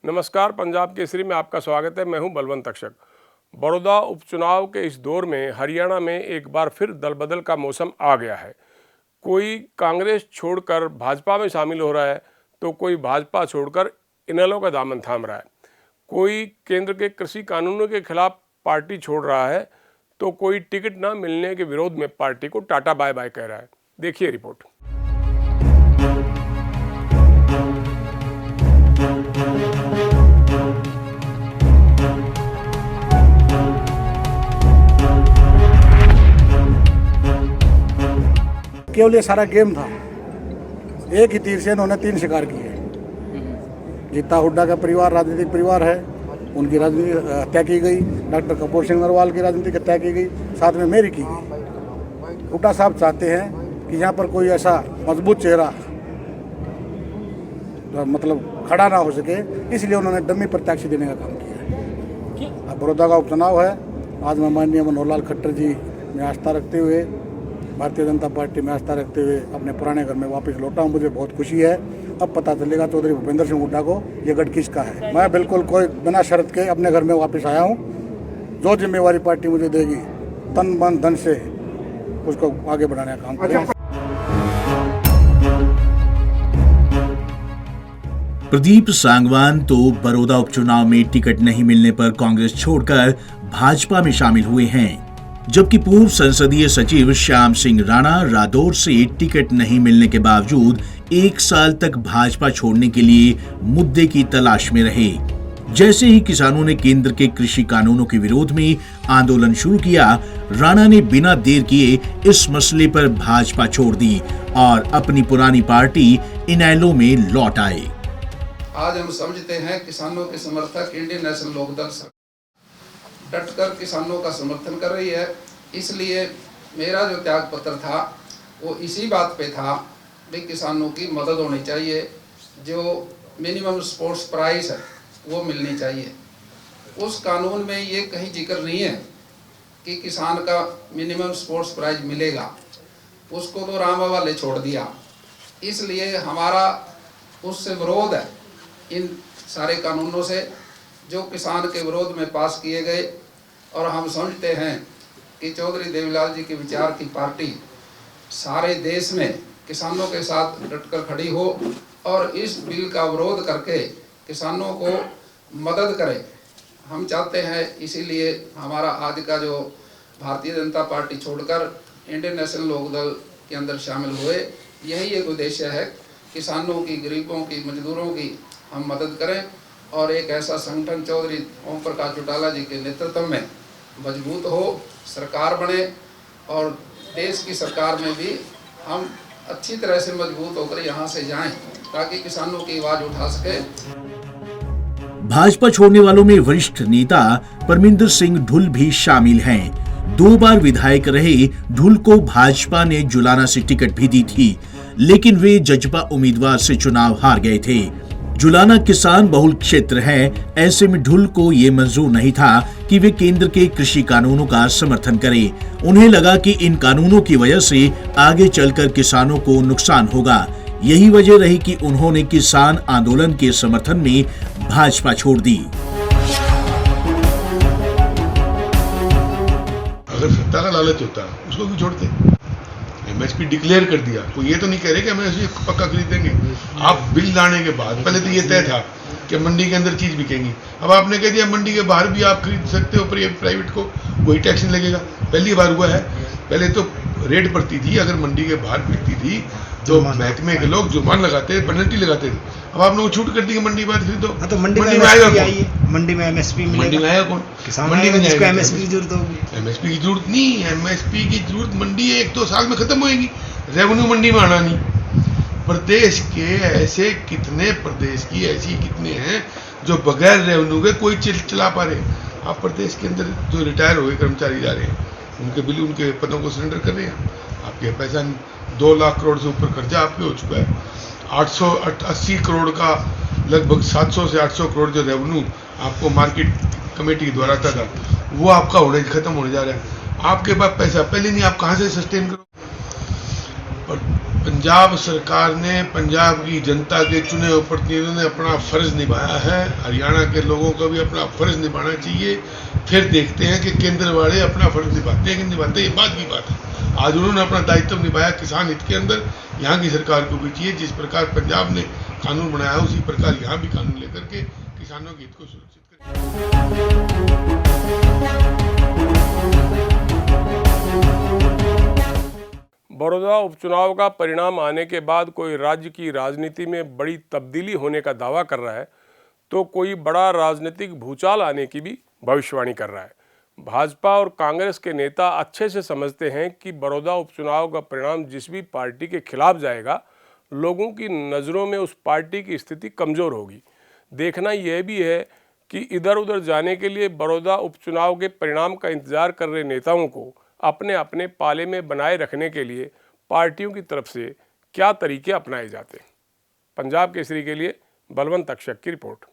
नमस्कार, पंजाब केसरी में आपका स्वागत है। मैं हूं बलवंत अक्षक। बड़ौदा उपचुनाव के इस दौर में हरियाणा में एक बार फिर दलबदल का मौसम आ गया है। कोई कांग्रेस छोड़कर भाजपा में शामिल हो रहा है तो कोई भाजपा छोड़कर इनेलो का दामन थाम रहा है। कोई केंद्र के कृषि कानूनों के खिलाफ पार्टी छोड़ रहा है तो कोई टिकट न मिलने के विरोध में पार्टी को टाटा बाय बाय कह रहा है। देखिए रिपोर्ट। केवल ये सारा गेम था, एक ही तीर से इन्होंने 3 शिकार किए। जीता हुड्डा का परिवार राजनीतिक परिवार है, उनकी राजनीति हत्या की गई। डॉक्टर कपूर सिंह नरवाल की राजनीतिक हत्या की गई, साथ में मेरी की गई। हुड्डा साहब चाहते हैं कि यहाँ पर कोई ऐसा मजबूत चेहरा मतलब खड़ा ना हो सके, इसलिए उन्होंने डमी प्रत्याशी देने का काम किया है। अब बड़ौदा का उपचुनाव है। आज मैं माननीय मनोहर लाल खट्टर जी में आस्था रखते हुए, भारतीय जनता पार्टी में आस्था रखते हुए अपने पुराने घर में वापस लौटा हूँ। मुझे बहुत खुशी है। अब पता चलेगा चौधरी भूपेंद्र सिंह हुड्डा को ये गढ़ किसका है। मैं बिल्कुल कोई बिना शर्त के अपने घर में वापस आया हूँ। जो जिम्मेवारी पार्टी मुझे देगी, तन मन धन से उसको आगे बढ़ाने का काम करें। प्रदीप सांगवान तो बड़ौदा उपचुनाव में टिकट नहीं मिलने पर कांग्रेस छोड़कर भाजपा में शामिल हुए हैं, जबकि पूर्व संसदीय सचिव श्याम सिंह राणा रादौर से टिकट नहीं मिलने के बावजूद 1 साल तक भाजपा छोड़ने के लिए मुद्दे की तलाश में रहे। जैसे ही किसानों ने केंद्र के कृषि कानूनों के विरोध में आंदोलन शुरू किया, राणा ने बिना देर किए इस मसले पर भाजपा छोड़ दी और अपनी पुरानी पार्टी इनेलो में लौट आए। आज हम समझते हैं किसानों के समर्थक इंडियन नेशनल लोकदल डटकर किसानों का समर्थन कर रही है। इसलिए मेरा जो त्याग पत्र था वो इसी बात पे था कि किसानों की मदद होनी चाहिए। जो मिनिमम सपोर्ट्स प्राइस है वो मिलनी चाहिए। उस कानून में ये कहीं जिक्र नहीं है कि किसान का मिनिमम सपोर्ट्स प्राइस मिलेगा, उसको तो राम हवाले छोड़ दिया। इसलिए हमारा उससे विरोध है, इन सारे कानूनों से जो किसान के विरोध में पास किए गए। और हम समझते हैं कि चौधरी देवीलाल जी के विचार की पार्टी सारे देश में किसानों के साथ डटकर खड़ी हो और इस बिल का विरोध करके किसानों को मदद करे। हम चाहते हैं, इसीलिए हमारा आज का जो भारतीय जनता पार्टी छोड़कर इंडियन नेशनल लोकदल के अंदर शामिल हुए, यही एक उद्देश्य है, किसानों की, गरीबों की, मजदूरों की हम मदद करें और एक ऐसा संगठन चौधरी ओम प्रकाश चौटाला जी के नेतृत्व में मजबूत हो, सरकार बने और देश की सरकार में भी हम अच्छी तरह से मजबूत होकर यहाँ से जाएं ताकि किसानों की आवाज उठा सके। भाजपा छोड़ने वालों में वरिष्ठ नेता परमिंदर सिंह ढुल भी शामिल हैं। 2 बार विधायक रहे ढुल को भाजपा ने जुलाना से टिकट भी दी थी, लेकिन वे जजपा उम्मीदवार से चुनाव हार गए थे। जुलाना किसान बहुल क्षेत्र है, ऐसे में ढुल को ये मंजूर नहीं था कि वे केंद्र के कृषि कानूनों का समर्थन करें। उन्हें लगा कि इन कानूनों की वजह से आगे चलकर किसानों को नुकसान होगा। यही वजह रही कि उन्होंने किसान आंदोलन के समर्थन में भाजपा छोड़ दी। अगर सत्ता का लालच होता उसको भी छोड़ते। एमएसपी डिक्लेयर कर दिया, कोई ये तो नहीं कह रहे कि हमें पक्का खरीदेंगे। आप बिल लाने के बाद पहले तो ये तय था कि मंडी के अंदर चीज बिकेंगी। अब आपने कह दिया मंडी के बाहर भी आप खरीद सकते हो, पर ये प्राइवेट को वही टैक्स लगेगा। पहली बार हुआ है। पहले तो रेट पड़ती थी, अगर मंडी के बाहर बिकती थी तो महकमे के लोग जुर्मान लगाते, पेनल्टी लगाते थे। अब आपने वो छूट कर दी कि मंडी बाहर खरीदो। तो मंडी में आएगा कौन? मंडी में एमएसपी मिलेगा। मंडी में आएगा कौन? किसान मंडी में जिसको एमएसपी की जरूरत होगी। एमएसपी की जरूरत नहीं, एमएसपी की जरूरत मंडी 1-2 साल में खत्म होएगी। रेवेन्यू मंडी में आना नहीं। प्रदेश के ऐसे कितने, प्रदेश की ऐसी कितने हैं जो बगैर रेवेन्यू के कोई चला पा रहे। आप प्रदेश के अंदर जो रिटायर हुए कर्मचारी जा रहे हैं, उनके बिल, उनके पदों को सरेंडर कर रहे हैं। आपके पैसा 2 लाख करोड़ से ऊपर खर्चा आप पे हो चुका है। 880 करोड़ का लगभग 700 से 800 करोड़ जो रेवेन्यू आपको मार्केट कमेटी के द्वारा आता था, वो आपका खत्म होने जा रहा है। आपके पास पैसा पहले नहीं, आप कहाँ से सस्टेन करो। और पंजाब सरकार ने पंजाब की जनता के चुने हुए प्रतिनिधियों ने अपना फर्ज निभाया है। हरियाणा के लोगों को भी अपना फर्ज निभाना चाहिए। फिर देखते हैं कि केंद्र वाले अपना फर्ज निभाते हैं कि नहीं निभाते, ये बात की बात है। आज उन्होंने अपना दायित्व निभाया किसान हित के अंदर, यहाँ की सरकार को भी चाहिए जिस प्रकार पंजाब ने कानून बनाया उसी प्रकार यहाँ भी कानून लेकर के किसानों के हित को सुरक्षित करें। बड़ौदा उपचुनाव का परिणाम आने के बाद कोई राज्य की राजनीति में बड़ी तब्दीली होने का दावा कर रहा है तो कोई बड़ा राजनीतिक भूचाल आने की भी भविष्यवाणी कर रहा है। भाजपा और कांग्रेस के नेता अच्छे से समझते हैं कि बड़ौदा उपचुनाव का परिणाम जिस भी पार्टी के खिलाफ जाएगा, लोगों की नज़रों में उस पार्टी की स्थिति कमज़ोर होगी। देखना यह भी है कि इधर उधर जाने के लिए बड़ौदा उपचुनाव के परिणाम का इंतजार कर रहे नेताओं को अपने अपने पाले में बनाए रखने के लिए पार्टियों की तरफ से क्या तरीके अपनाए जाते हैं। पंजाब केसरी के लिए बलवंत तक्षक की रिपोर्ट।